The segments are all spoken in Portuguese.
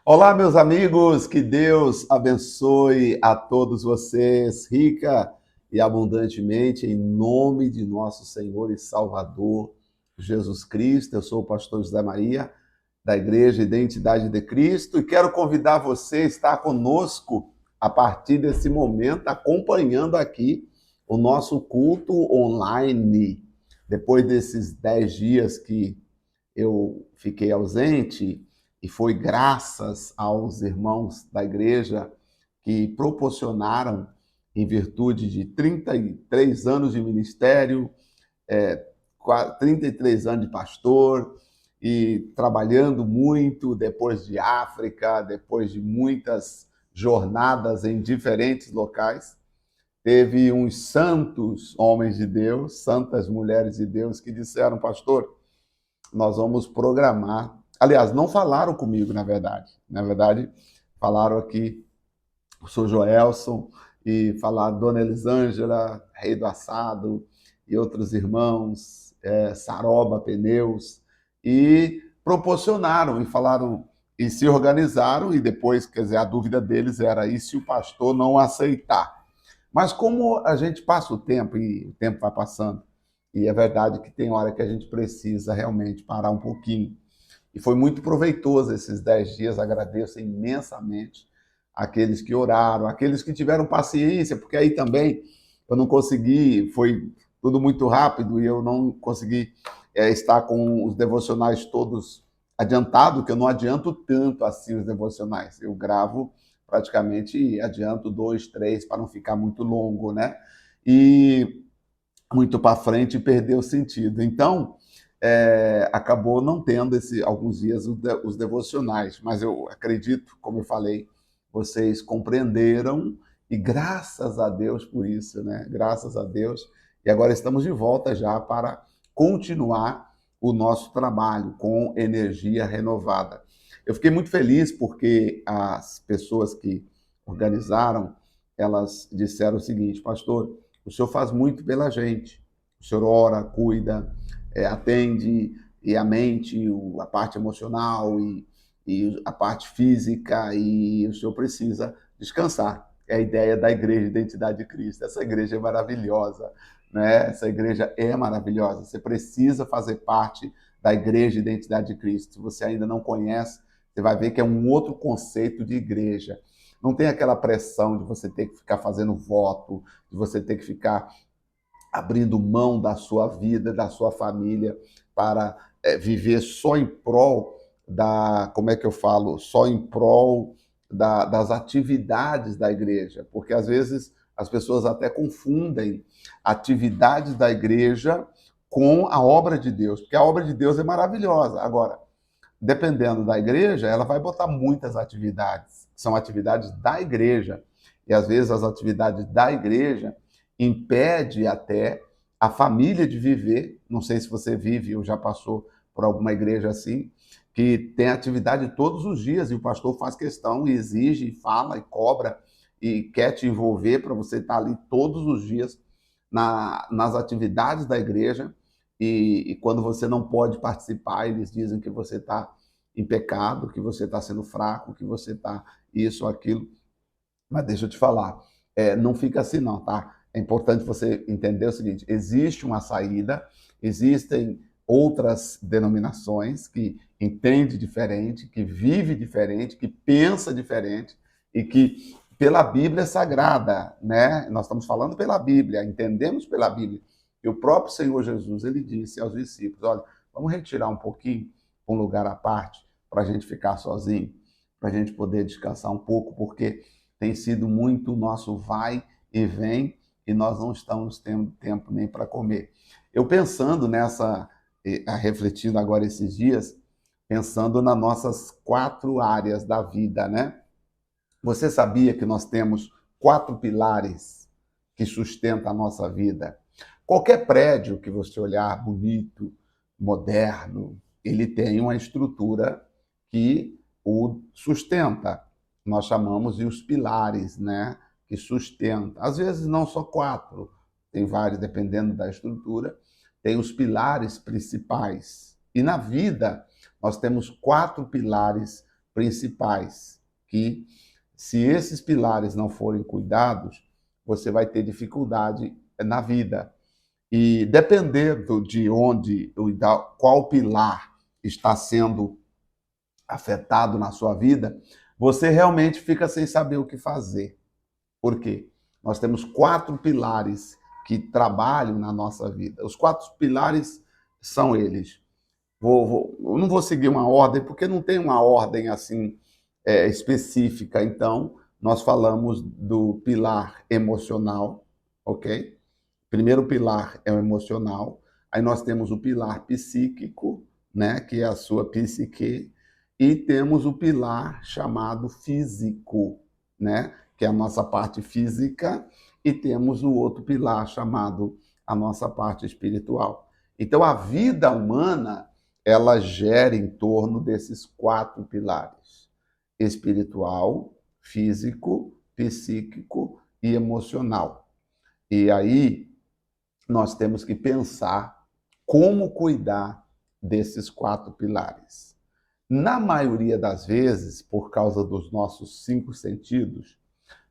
Olá, meus amigos, que Deus abençoe a todos vocês, rica e abundantemente, em nome de nosso Senhor e Salvador Jesus Cristo. Eu sou o pastor José Maria, da Igreja Identidade de Cristo, e quero convidar você a estar conosco a partir desse momento, acompanhando aqui o nosso culto online. Depois desses 10 dias que eu fiquei ausente, e foi graças aos irmãos da igreja que proporcionaram, em virtude de 33 anos de ministério, 33 anos de pastor, e trabalhando muito depois de África, depois de muitas jornadas em diferentes locais. Teve uns santos homens de Deus, santas mulheres de Deus, que disseram: pastor, nós vamos programar. Aliás, não falaram comigo, na verdade. Na verdade, falaram aqui o senhor Joelson e falaram Dona Elisângela, Rei do Assado, e outros irmãos, Saroba Pneus, e proporcionaram e falaram, e se organizaram, e depois, quer dizer, a dúvida deles era: e se o pastor não aceitar? Mas como a gente passa o tempo e o tempo vai passando, e é verdade que tem hora que a gente precisa realmente parar um pouquinho. E foi muito proveitoso esses 10 dias, agradeço imensamente aqueles que oraram, aqueles que tiveram paciência, porque aí também eu não consegui, foi tudo muito rápido e eu não consegui estar com os devocionais todos adiantados, que eu não adianto tanto assim os devocionais. Eu gravo praticamente e adianto 2, 3, para não ficar muito longo, né? E muito para frente e perdeu o sentido. Então, acabou não tendo alguns dias os devocionais, mas eu acredito, como eu falei, vocês compreenderam e graças a Deus por isso, né? Graças a Deus. E agora estamos de volta já para continuar o nosso trabalho com energia renovada. Eu fiquei muito feliz porque as pessoas que organizaram, elas disseram o seguinte: pastor, o senhor faz muito pela gente. O senhor ora, cuida, atende, e a mente, a parte emocional e a parte física, e o senhor precisa descansar. É a ideia da Igreja Identidade de Cristo. Essa igreja é maravilhosa, né? Essa igreja é maravilhosa. Você precisa fazer parte da Igreja Identidade de Cristo. Se você ainda não conhece, você vai ver que é um outro conceito de igreja. Não tem aquela pressão de você ter que ficar fazendo voto, de você ter que ficar abrindo mão da sua vida, da sua família, para viver só em prol como é que eu falo, só em prol das atividades da igreja, porque às vezes as pessoas até confundem atividades da igreja com a obra de Deus, porque a obra de Deus é maravilhosa. Agora, dependendo da igreja, ela vai botar muitas atividades, que são atividades da igreja, e às vezes as atividades da igreja impede até a família de viver. Não sei se você vive ou já passou por alguma igreja assim, que tem atividade todos os dias e o pastor faz questão e exige, e fala e cobra e quer te envolver para você estar ali todos os dias nas atividades da igreja. E quando você não pode participar, eles dizem que você está em pecado, que você está sendo fraco, que você está isso ou aquilo. Mas deixa eu te falar, não fica assim não, tá? É importante você entender o seguinte: existe uma saída, existem outras denominações que entende diferente, que vive diferente, que pensa diferente e que pela Bíblia Sagrada, né? Nós estamos falando pela Bíblia, entendemos pela Bíblia. E o próprio Senhor Jesus, ele disse aos discípulos: olha, vamos retirar um pouquinho, um lugar à parte, para a gente ficar sozinho, para a gente poder descansar um pouco, porque tem sido muito o nosso vai e vem e nós não estamos tendo tempo nem para comer. Eu pensando nessa, refletindo agora esses dias, pensando nas nossas 4 áreas da vida, né? Você sabia que nós temos 4 pilares que sustentam a nossa vida? Qualquer prédio que você olhar bonito, moderno, ele tem uma estrutura que o sustenta. Nós chamamos de os pilares, né? Que sustenta. Às vezes não só 4, tem vários, dependendo da estrutura, tem os pilares principais. E na vida, nós temos 4 pilares principais, que se esses pilares não forem cuidados, você vai ter dificuldade na vida. E dependendo de onde, qual pilar está sendo afetado na sua vida, você realmente fica sem saber o que fazer. Por quê? Nós temos 4 pilares que trabalham na nossa vida. Os 4 pilares são eles. Eu não vou seguir uma ordem, porque não tem uma ordem assim específica. Então, nós falamos do pilar emocional, ok? Primeiro pilar é o emocional. Aí nós temos o pilar psíquico, né, que é a sua psique, e temos o pilar chamado físico, né, que é a nossa parte física, e temos o outro pilar chamado a nossa parte espiritual. Então a vida humana, ela gera em torno desses 4 pilares: espiritual, físico, psíquico e emocional. E aí nós temos que pensar como cuidar desses 4 pilares. Na maioria das vezes, por causa dos nossos 5 sentidos,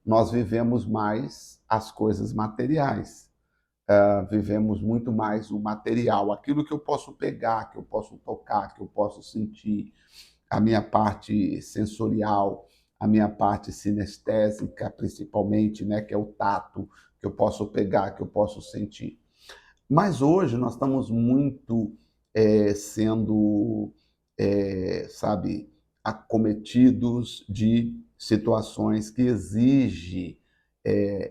nós vivemos mais as coisas materiais. Vivemos muito mais o material, aquilo que eu posso pegar, que eu posso tocar, que eu posso sentir, a minha parte sensorial, a minha parte sinestésica, principalmente, né, que é o tato, que eu posso pegar, que eu posso sentir. Mas hoje nós estamos muito sendo, sabe, acometidos de situações que exigem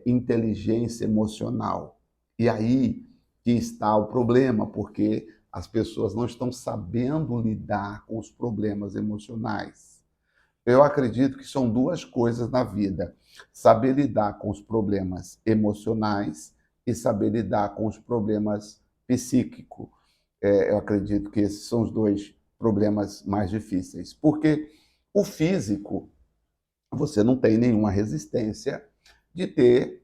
inteligência emocional. E aí que está o problema, porque as pessoas não estão sabendo lidar com os problemas emocionais. Eu acredito que são 2 coisas na vida: saber lidar com os problemas emocionais e saber lidar com os problemas psíquicos. Eu acredito que esses são os 2 problemas mais difíceis, porque o físico, você não tem nenhuma resistência de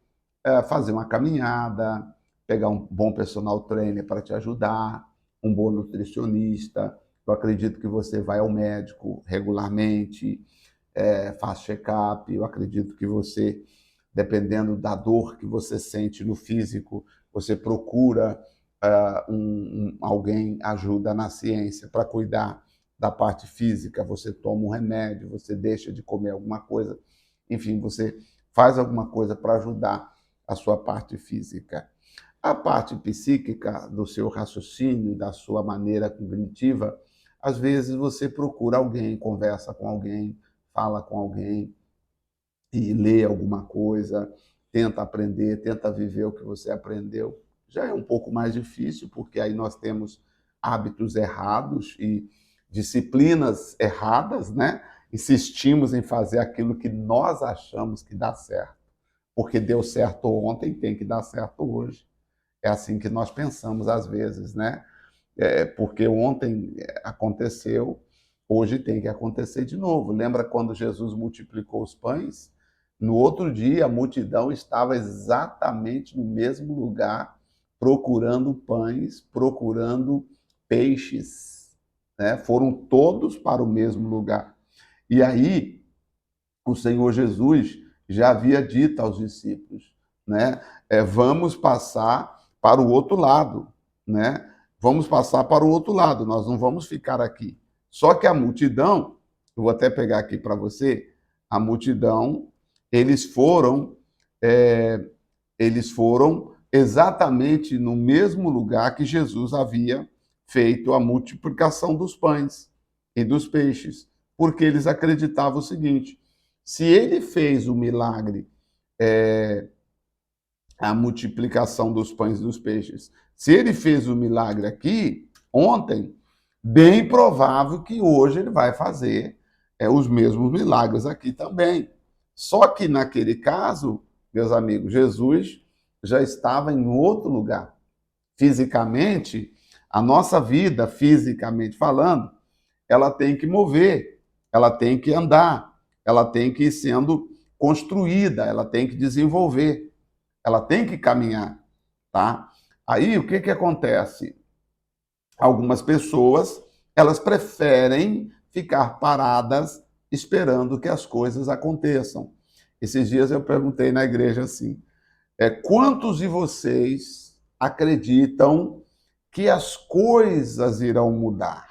fazer uma caminhada, pegar um bom personal trainer para te ajudar, um bom nutricionista. Eu acredito que você vai ao médico regularmente, faz check-up. Eu acredito que você, dependendo da dor que você sente no físico, você procura alguém ajuda na ciência para cuidar da parte física. Você toma um remédio, você deixa de comer alguma coisa, enfim, você faz alguma coisa para ajudar a sua parte física. A parte psíquica do seu raciocínio, da sua maneira cognitiva, às vezes você procura alguém, conversa com alguém, fala com alguém e lê alguma coisa, tenta aprender, tenta viver o que você aprendeu. Já é um pouco mais difícil, porque aí nós temos hábitos errados e disciplinas erradas, né? Insistimos em fazer aquilo que nós achamos que dá certo. Porque deu certo ontem, tem que dar certo hoje. É assim que nós pensamos às vezes, né? Porque ontem aconteceu, hoje tem que acontecer de novo. Lembra quando Jesus multiplicou os pães? No outro dia, a multidão estava exatamente no mesmo lugar, procurando pães, procurando peixes, né? Foram todos para o mesmo lugar. E aí, o Senhor Jesus já havia dito aos discípulos, né? Vamos passar para o outro lado, né? Vamos passar para o outro lado, nós não vamos ficar aqui. Só que a multidão, eu vou até pegar aqui para você, a multidão, eles foram, é, eles foram exatamente no mesmo lugar que Jesus havia feito a multiplicação dos pães e dos peixes, porque eles acreditavam o seguinte: se ele fez o milagre, a multiplicação dos pães e dos peixes, se ele fez o milagre aqui, ontem, bem provável que hoje ele vai fazer os mesmos milagres aqui também. Só que naquele caso, meus amigos, Jesus já estava em outro lugar. Fisicamente, a nossa vida, fisicamente falando, ela tem que mover, ela tem que andar, ela tem que ir sendo construída, ela tem que desenvolver, ela tem que caminhar, tá? Aí o que acontece? Algumas pessoas, elas preferem ficar paradas esperando que as coisas aconteçam. Esses dias eu perguntei na igreja assim, quantos de vocês acreditam que as coisas irão mudar?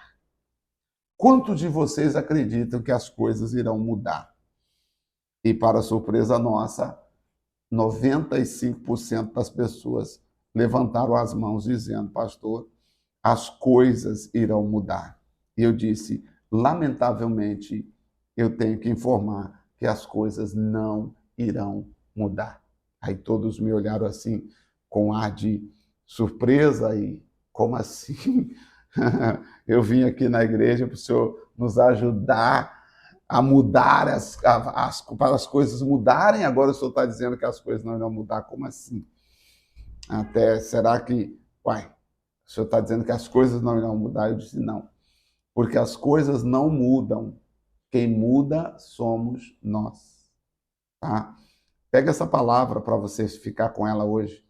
Quantos de vocês acreditam que as coisas irão mudar? E, para surpresa nossa, 95% das pessoas levantaram as mãos dizendo, pastor, as coisas irão mudar. E eu disse, lamentavelmente, eu tenho que informar que as coisas não irão mudar. Aí todos me olharam assim, com ar de surpresa e como assim? Eu vim aqui na igreja para o senhor nos ajudar a mudar, para as coisas mudarem, agora o senhor está dizendo que as coisas não irão mudar, como assim? Até, será que, uai, o senhor está dizendo que as coisas não irão mudar? Eu disse, não, porque as coisas não mudam, quem muda somos nós, tá? Pega essa palavra para você ficar com ela hoje,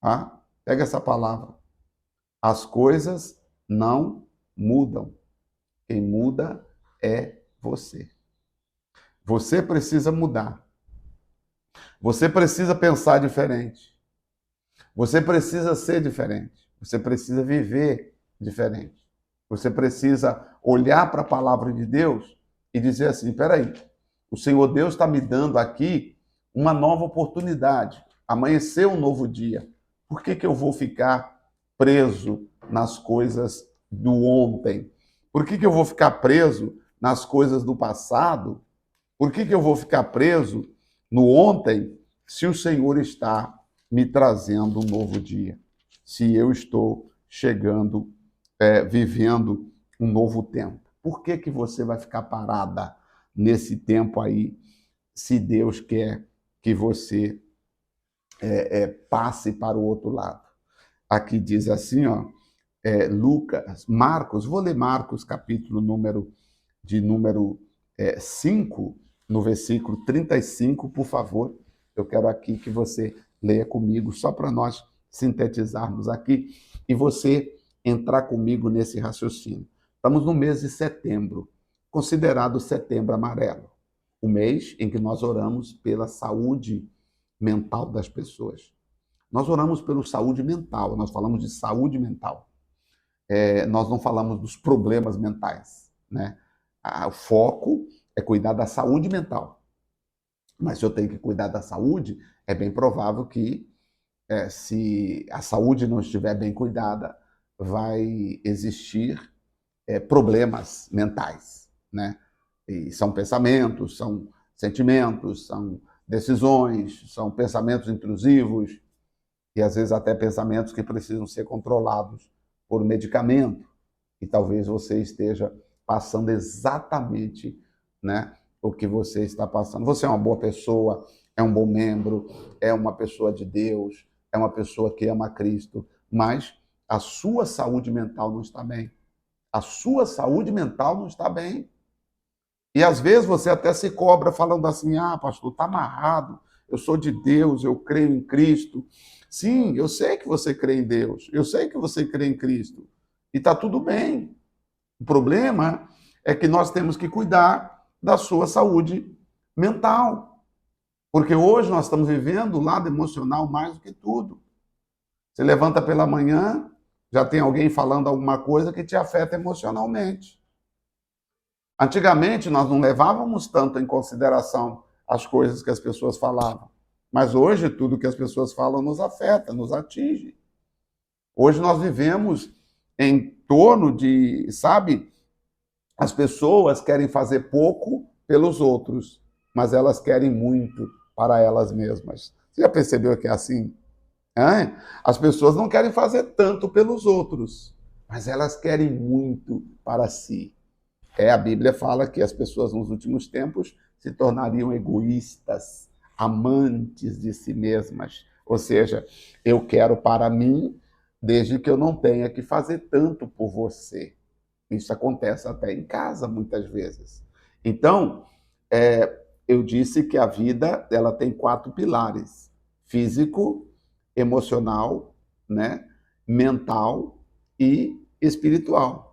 tá? Pega essa palavra, as coisas não mudam, quem muda é você. Você precisa mudar. Você precisa pensar diferente. Você precisa ser diferente. Você precisa viver diferente. Você precisa olhar para a palavra de Deus e dizer assim, peraí, o Senhor Deus está me dando aqui uma nova oportunidade. Amanheceu um novo dia. Por que eu vou ficar preso nas coisas do ontem? Por que eu vou ficar preso nas coisas do passado? Por que eu vou ficar preso no ontem se o Senhor está me trazendo um novo dia? Se eu estou chegando, vivendo um novo tempo. Por que você vai ficar parada nesse tempo aí, se Deus quer que você passe para o outro lado? Aqui diz assim, ó, Marcos, vou ler Marcos, capítulo número 5, no versículo 35, por favor. Eu quero aqui que você leia comigo, só para nós sintetizarmos aqui e você entrar comigo nesse raciocínio. Estamos no mês de setembro, considerado setembro amarelo, o mês em que nós oramos pela saúde mental das pessoas. Nós oramos pela saúde mental, nós falamos de saúde mental. Nós não falamos dos problemas mentais, né? O foco é cuidar da saúde mental. Mas se eu tenho que cuidar da saúde, é bem provável que, se a saúde não estiver bem cuidada, vai existir problemas mentais, né? E são pensamentos, são sentimentos, são decisões, são pensamentos intrusivos e às vezes até pensamentos que precisam ser controlados por medicamento. E talvez você esteja passando exatamente, né, o que você está passando. Você é uma boa pessoa, é um bom membro, é uma pessoa de Deus, é uma pessoa que ama Cristo, mas a sua saúde mental não está bem. A sua saúde mental não está bem. E às vezes você até se cobra falando assim, pastor, está amarrado, eu sou de Deus, eu creio em Cristo. Sim, eu sei que você crê em Deus, eu sei que você crê em Cristo. E está tudo bem. O problema é que nós temos que cuidar da sua saúde mental. Porque hoje nós estamos vivendo o lado emocional mais do que tudo. Você levanta pela manhã, já tem alguém falando alguma coisa que te afeta emocionalmente. Antigamente nós não levávamos tanto em consideração as coisas que as pessoas falavam. Mas hoje tudo que as pessoas falam nos afeta, nos atinge. Hoje nós vivemos em torno de, sabe, as pessoas querem fazer pouco pelos outros, mas elas querem muito para elas mesmas. Você já percebeu que é assim? As pessoas não querem fazer tanto pelos outros, mas elas querem muito para si. A Bíblia fala que as pessoas nos últimos tempos se tornariam egoístas, amantes de si mesmas. Ou seja, eu quero para mim, desde que eu não tenha que fazer tanto por você. Isso acontece até em casa, muitas vezes. Então, eu disse que a vida ela tem 4 pilares: físico, emocional, né, mental e espiritual.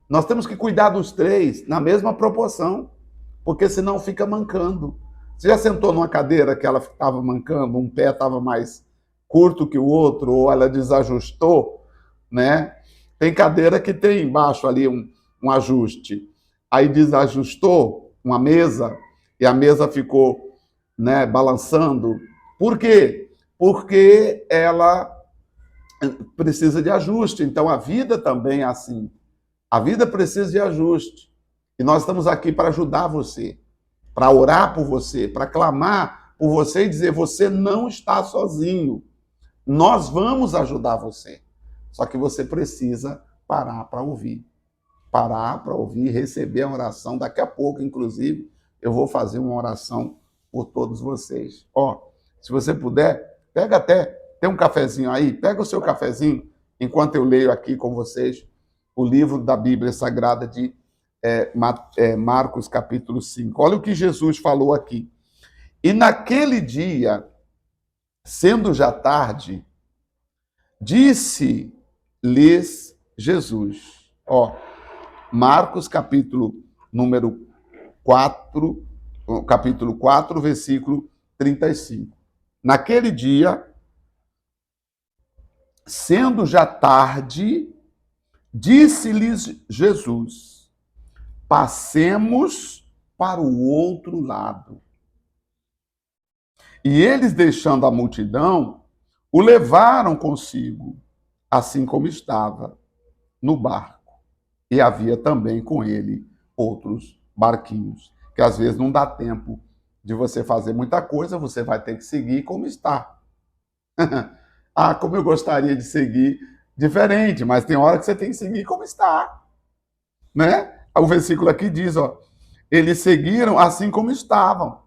Nós temos que cuidar dos 3 na mesma proporção. porque senão fica mancando. Você já sentou numa cadeira que ela estava mancando, um pé estava mais curto que o outro, ou ela desajustou, né? Tem cadeira que tem embaixo ali um ajuste. Aí desajustou uma mesa e a mesa ficou, né, balançando. Por quê? Porque ela precisa de ajuste. Então a vida também é assim. A vida precisa de ajuste. E nós estamos aqui para ajudar você, para orar por você, para clamar por você e dizer: você não está sozinho. Nós vamos ajudar você. Só que você precisa parar para ouvir. Parar para ouvir, receber a oração. Daqui a pouco, inclusive, eu vou fazer uma oração por todos vocês. Ó, se você puder, pega até, tem um cafezinho aí, pega o seu cafezinho, enquanto eu leio aqui com vocês o livro da Bíblia Sagrada de Marcos, capítulo 5. Olha o que Jesus falou aqui. E naquele dia, sendo já tarde, disse-lhes Jesus. Ó, Marcos, número 4, capítulo 4, versículo 35. Naquele dia, sendo já tarde, disse-lhes Jesus: passemos para o outro lado. E eles, deixando a multidão, o levaram consigo, assim como estava, no barco. E havia também com ele outros barquinhos, que às vezes não dá tempo de você fazer muita coisa, você vai ter que seguir como está. Ah, como eu gostaria de seguir diferente, mas tem hora que você tem que seguir como está, né? O versículo aqui diz, ó, eles seguiram assim como estavam.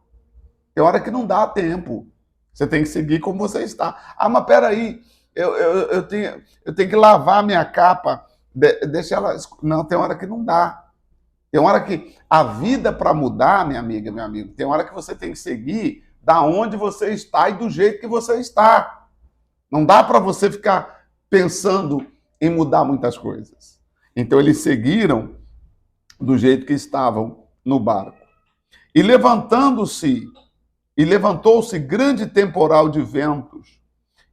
Tem hora que não dá tempo. Você tem que seguir como você está. Ah, mas peraí, eu tenho que lavar minha capa, deixa ela... Não, tem hora que não dá. Tem hora que a vida para mudar, minha amiga, meu amigo, tem hora que você tem que seguir da onde você está e do jeito que você está. Não dá para você ficar pensando em mudar muitas coisas. Então eles seguiram do jeito que estavam no barco. E levantou-se grande temporal de ventos,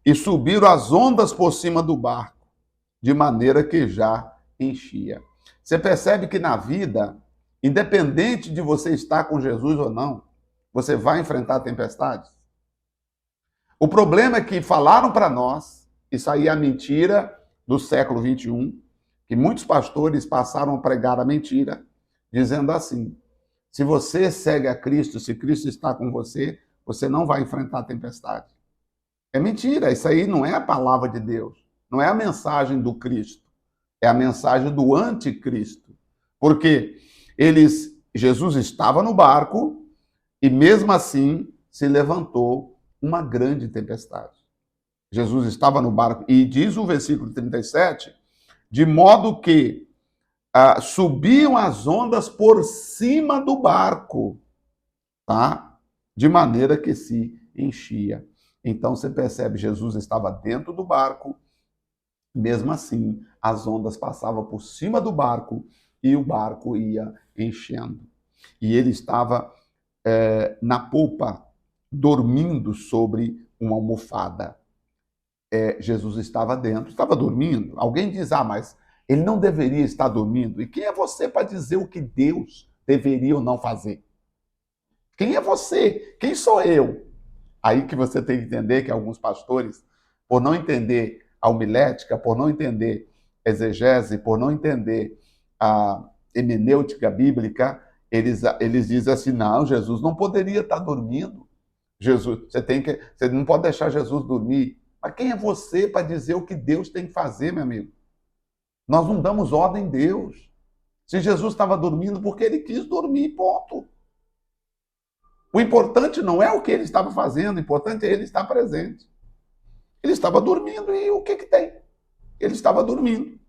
e subiram as ondas por cima do barco, de maneira que já enchia. Você percebe que na vida, independente de você estar com Jesus ou não, você vai enfrentar tempestades? O problema é que falaram para nós, isso aí é a mentira do século XXI, que muitos pastores passaram a pregar a mentira, dizendo assim: se você segue a Cristo, se Cristo está com você, você não vai enfrentar a tempestade. É mentira, isso aí não é a palavra de Deus, não é a mensagem do Cristo, é a mensagem do anticristo. Porque Jesus estava no barco e mesmo assim se levantou uma grande tempestade. Jesus estava no barco e diz o versículo 37, de modo que subiam as ondas por cima do barco, tá? De maneira que se enchia. Então você percebe, Jesus estava dentro do barco, mesmo assim, as ondas passavam por cima do barco e o barco ia enchendo. E ele estava na polpa, dormindo sobre uma almofada. Jesus estava dentro, estava dormindo. Alguém diz, mas ele não deveria estar dormindo. E quem é você para dizer o que Deus deveria ou não fazer? Quem é você? Quem sou eu? Aí que você tem que entender que alguns pastores, por não entender a homilética, por não entender exegese, por não entender a hermenêutica bíblica, eles dizem assim, não, Jesus não poderia estar dormindo. Você não pode deixar Jesus dormir. Mas quem é você para dizer o que Deus tem que fazer, meu amigo? Nós não damos ordem a Deus. Se Jesus estava dormindo, porque ele quis dormir, ponto. O importante não é o que ele estava fazendo, o importante é ele estar presente. Ele estava dormindo e o que tem? Ele estava dormindo.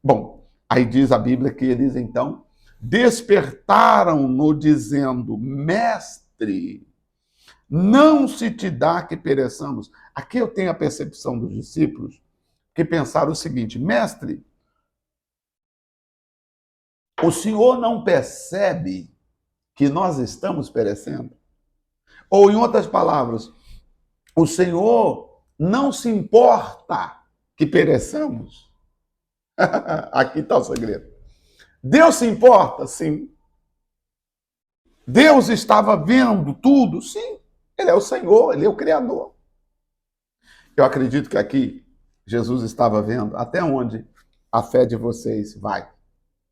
Bom, aí diz a Bíblia que eles então despertaram-no dizendo, mestre, não se te dá que pereçamos. Aqui eu tenho a percepção dos discípulos que pensaram o seguinte, mestre, o senhor não percebe que nós estamos perecendo? Ou, em outras palavras, o Senhor não se importa que pereçamos? Aqui está o segredo. Deus se importa? Sim. Deus estava vendo tudo? Sim. Ele é o Senhor, Ele é o Criador. Eu acredito que aqui Jesus estava vendo até onde a fé de vocês vai.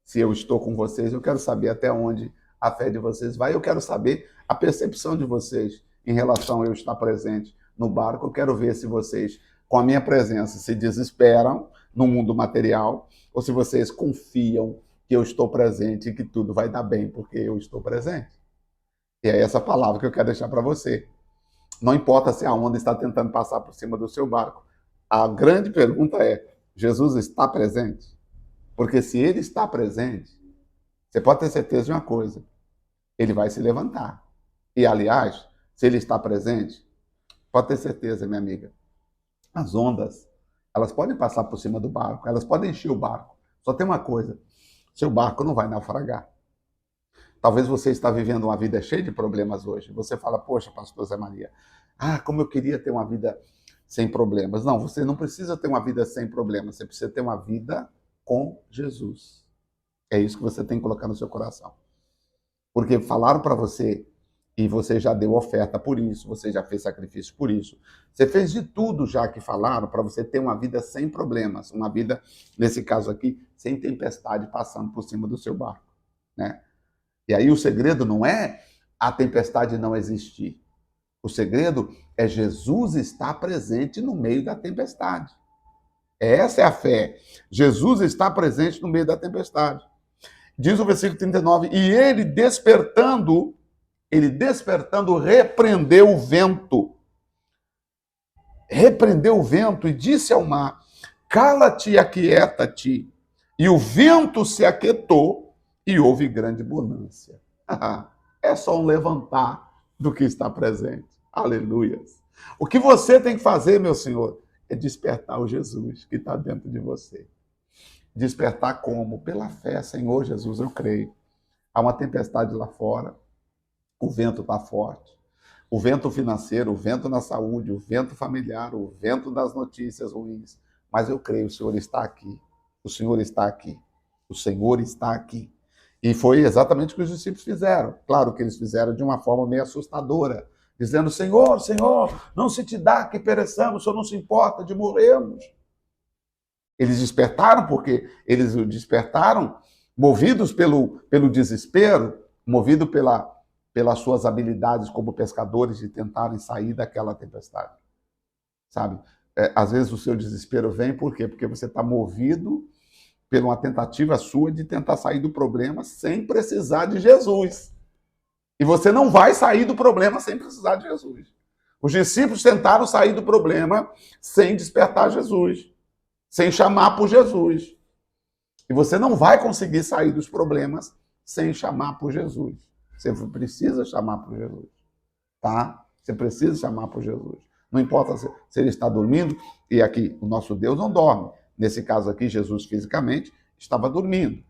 Se eu estou com vocês, eu quero saber até onde a fé de vocês vai. Eu quero saber a percepção de vocês em relação a eu estar presente no barco. Eu quero ver se vocês, com a minha presença, se desesperam no mundo material ou se vocês confiam que eu estou presente e que tudo vai dar bem porque eu estou presente. E é essa palavra que eu quero deixar para você. Não importa se a onda está tentando passar por cima do seu barco. A grande pergunta é: Jesus está presente? Porque se ele está presente, você pode ter certeza de uma coisa: ele vai se levantar. E, aliás, se ele está presente, pode ter certeza, minha amiga, as ondas, elas podem passar por cima do barco, elas podem encher o barco. Só tem uma coisa: seu barco não vai naufragar. Talvez você está vivendo uma vida cheia de problemas hoje. Você fala: poxa, pastor Zé Maria, como eu queria ter uma vida sem problemas. Não, você não precisa ter uma vida sem problemas, você precisa ter uma vida com Jesus. É isso que você tem que colocar no seu coração. Porque falaram para você e você já deu oferta por isso, você já fez sacrifício por isso. Você fez de tudo já que falaram para você ter uma vida sem problemas, uma vida, nesse caso aqui, sem tempestade passando por cima do seu barco, né? E aí o segredo não é a tempestade não existir. O segredo é Jesus estar presente no meio da tempestade. Essa é a fé. Jesus está presente no meio da tempestade. Diz o versículo 39, e ele despertando, repreendeu o vento. Repreendeu o vento e disse ao mar: cala-te e aquieta-te. E o vento se aquietou e houve grande bonança. É só um levantar do que está presente. Aleluias. O que você tem que fazer, meu Senhor, é despertar o Jesus que está dentro de você. Despertar como? Pela fé, Senhor Jesus, eu creio. Há uma tempestade lá fora, o vento está forte. O vento financeiro, o vento na saúde, o vento familiar, o vento das notícias ruins. Mas eu creio, o Senhor está aqui. O Senhor está aqui. O Senhor está aqui. E foi exatamente o que os discípulos fizeram. Claro que eles fizeram de uma forma meio assustadora, dizendo: Senhor, Senhor, não se te dá que pereçamos, o Senhor não se importa de morrermos. Eles despertaram porque eles despertaram movidos pelo desespero, movidos pelas suas habilidades como pescadores de tentarem sair daquela tempestade. Sabe? Às vezes o seu desespero vem por quê? Porque você está movido por uma tentativa sua de tentar sair do problema sem precisar de Jesus. E você não vai sair do problema sem precisar de Jesus. Os discípulos tentaram sair do problema sem despertar Jesus, sem chamar por Jesus. E você não vai conseguir sair dos problemas sem chamar por Jesus. Você precisa chamar por Jesus, tá? Você precisa chamar por Jesus. Não importa se ele está dormindo, e aqui o nosso Deus não dorme. Nesse caso aqui, Jesus fisicamente estava dormindo.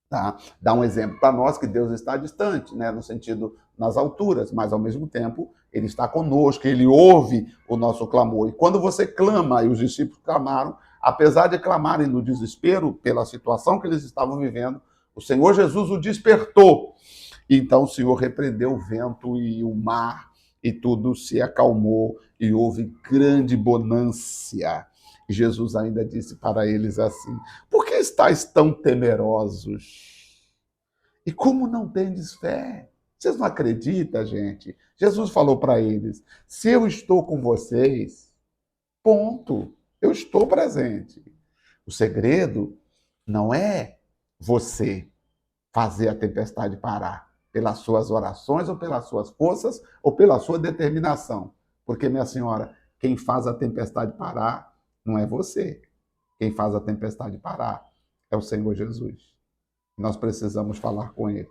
Tá? Dá um exemplo para nós que Deus está distante, né? No sentido, nas alturas, mas ao mesmo tempo ele está conosco, ele ouve o nosso clamor. E quando você clama, e os discípulos clamaram, apesar de clamarem no desespero pela situação que eles estavam vivendo, o Senhor Jesus o despertou. Então o Senhor repreendeu o vento e o mar, e tudo se acalmou, e houve grande bonança. E Jesus ainda disse para eles assim: por que estáis tão temerosos? E como não tendes fé? Vocês não acreditam, gente? Jesus falou para eles: se eu estou com vocês, ponto, eu estou presente. O segredo não é você fazer a tempestade parar pelas suas orações ou pelas suas forças ou pela sua determinação. Porque, minha senhora, quem faz a tempestade parar não é você. Quem faz a tempestade parar é o Senhor Jesus. Nós precisamos falar com ele.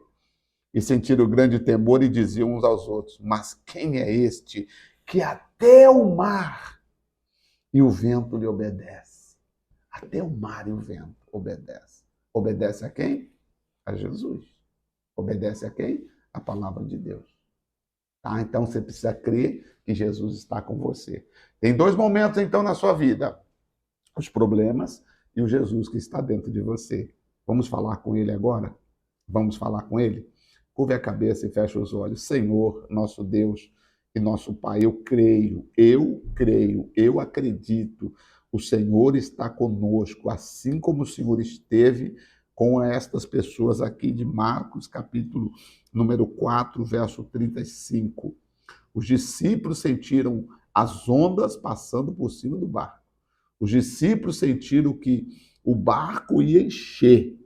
E sentir o grande temor e diziam uns aos outros: mas quem é este que até o mar e o vento lhe obedece? Até o mar e o vento obedecem. Obedece a quem? A Jesus. Obedece a quem? a palavra de Deus. Tá? Então você precisa crer que Jesus está com você. Tem dois momentos então na sua vida: os problemas e o Jesus que está dentro de você. Vamos falar com ele agora? Vamos falar com ele? Curve a cabeça e feche os olhos. Senhor, nosso Deus e nosso Pai, eu acredito. O Senhor está conosco, assim como o Senhor esteve com estas pessoas aqui de Marcos, capítulo número 4, verso 35. Os discípulos sentiram as ondas passando por cima do barco. Os discípulos sentiram que o barco ia encher.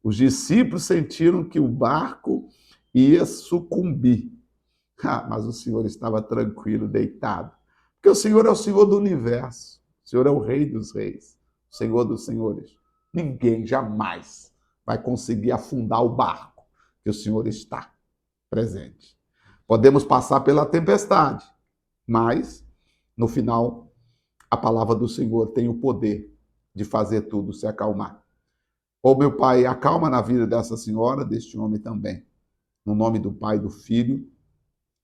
Os discípulos sentiram que o barco ia sucumbir. Mas o Senhor estava tranquilo, deitado. Porque o Senhor é o Senhor do universo. O Senhor é o Rei dos reis. O Senhor dos senhores. Ninguém jamais vai conseguir afundar o barco que o Senhor está presente. Podemos passar pela tempestade, mas, no final, a palavra do Senhor tem o poder de fazer tudo se acalmar. Ô meu Pai, acalma na vida dessa senhora, deste homem também. No nome do Pai, do Filho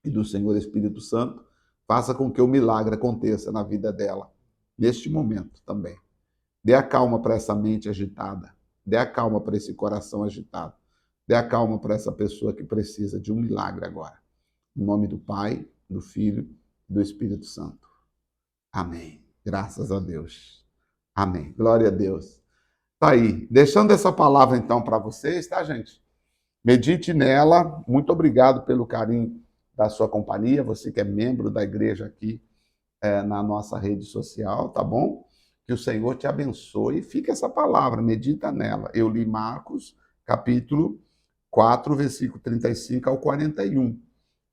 e do Senhor Espírito Santo, faça com que o milagre aconteça na vida dela, neste momento também. Dê a calma para essa mente agitada. Dê a calma para esse coração agitado. Dê a calma para essa pessoa que precisa de um milagre agora. Em nome do Pai, do Filho e do Espírito Santo. Amém. Graças a Deus. Amém. Glória a Deus. Tá aí. Deixando essa palavra então para vocês, tá, gente? Medite nela. Muito obrigado pelo carinho da sua companhia. Você que é membro da igreja aqui na nossa rede social, tá bom? Que o Senhor te abençoe. Fica essa palavra, medita nela. Eu li Marcos, capítulo 4, versículo 35 ao 41.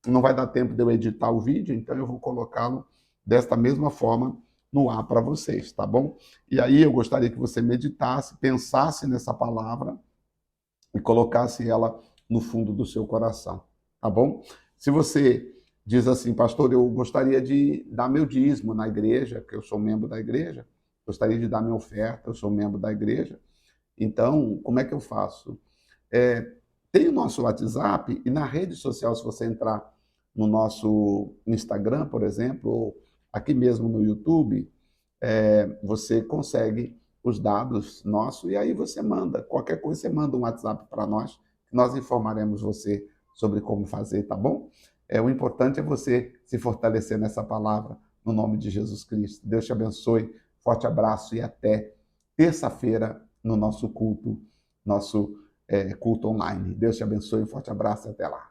Não vai dar tempo de eu editar o vídeo, então eu vou colocá-lo desta mesma forma no ar para vocês, tá bom? E aí eu gostaria que você meditasse, pensasse nessa palavra e colocasse ela no fundo do seu coração, tá bom? Se você diz assim, pastor, eu gostaria de dar meu dízimo na igreja, porque eu sou membro da igreja, gostaria de dar minha oferta, eu sou membro da igreja, então, como é que eu faço? Tem o nosso WhatsApp e na rede social, se você entrar no nosso Instagram, por exemplo, ou aqui mesmo no YouTube, você consegue os dados nossos e aí você manda. Qualquer coisa, você manda um WhatsApp para nós, que nós informaremos você sobre como fazer, tá bom? O importante é você se fortalecer nessa palavra, no nome de Jesus Cristo. Deus te abençoe, forte abraço e até terça-feira no nosso culto online. Deus te abençoe, um forte abraço e até lá.